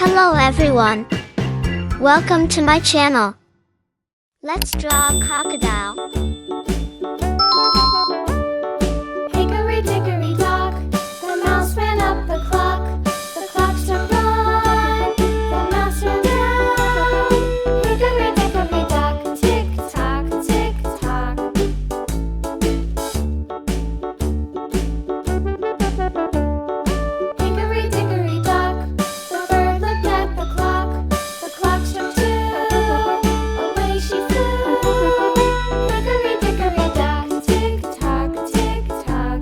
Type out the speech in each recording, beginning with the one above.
Hello everyone. Welcome to my channel. Let's draw a crocodile. Hickory dickory dock, the mouse ran up the clock. The clock struck one, the mouse ran down. Hickory dickory dock, tick tock, tick tock. Hickory dickory dock, the bird looked at the clock. The clock struck two, away she flew. Hickory dickory dock, tick tock, tick tock.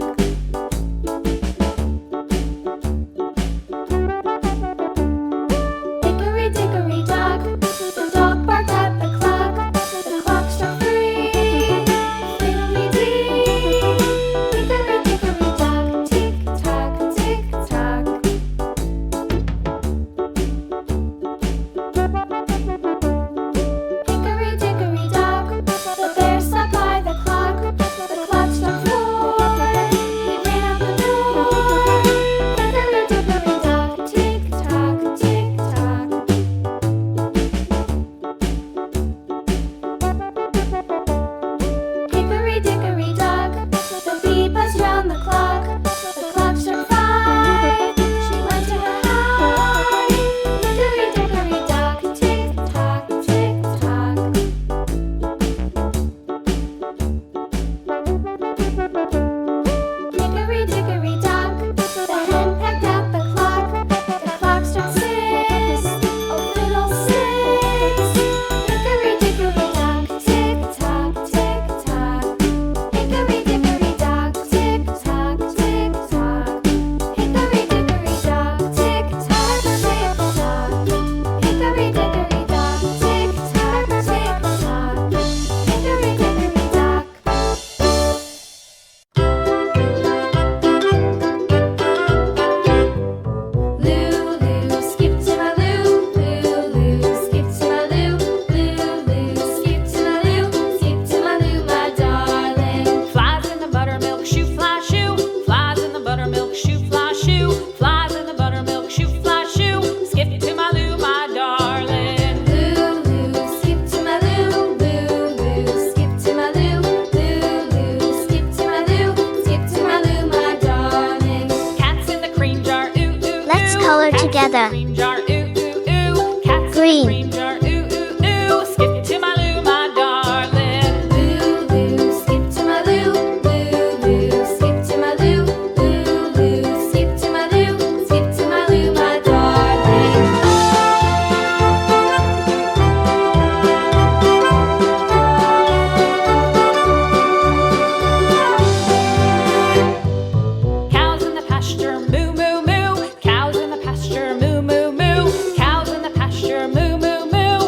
Hickory dickory dock, the dog barked at the clock. The clock struck three, fiddly-dee. Hickory dickory dock, tick tock, tick tock. Hickory dickory dock, the bear sat by the clock. The clock struck four, he ran out the door. Hickory dickory dock, tick tock, tick tock. Hickory dickory dock, the bee buzzed round the clock. The clock struck five, she went to her hive. Hickory dickory dock, tick tock, tick tock. Hickory dickory dock, the hen pecked at the clock. The clock struck six, oh fiddlesticks. Hickory dickory dock, tick tock, tick tock. Hickory dickory dock, tick tock, tick tock. Hickory dickory dock, tick tock, tick tock. Hickory dickory dock, tick tock, tick tock. Hickory dickory dock. Lulu, skip to my loo, Lulu, skip to my loo, Lulu, skip to my loo, skip to my loo, my darling. Flies in the buttermilk shoe, fly shoe. Flies in the buttermilk shoe, fly shoe. Flies in the buttermilk shoe, fly shoe. Skip to my loo, my darling. Lulu, skip to my loo, Lulu, skip to my loo, Lulu, skip to my loo, skip to my loo, my darling. Cats in the cream jar, ooh ooh ooh. Let's color Cats in the together. cream jar, ooh ooh ooh. Cats Green. in the cream jar, ooh ooh ooh. Skip to my loo, my darling. Lulu, skip to my loo, Lulu, skip to my loo, Lulu, skip to my loo, skip to my loo, my darling. Cows in the pasture, moo moo moo. Cows in the pasture, moo moo moo. Cows in the pasture, moo moo moo.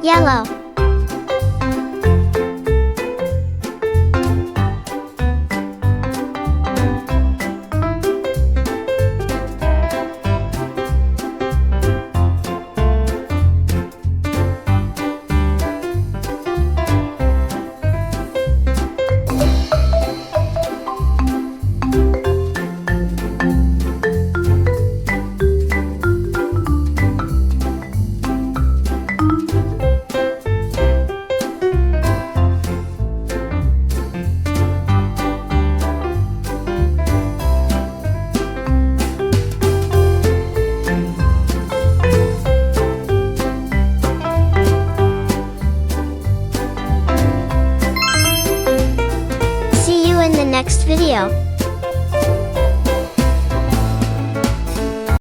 Yellow. See you in the next video.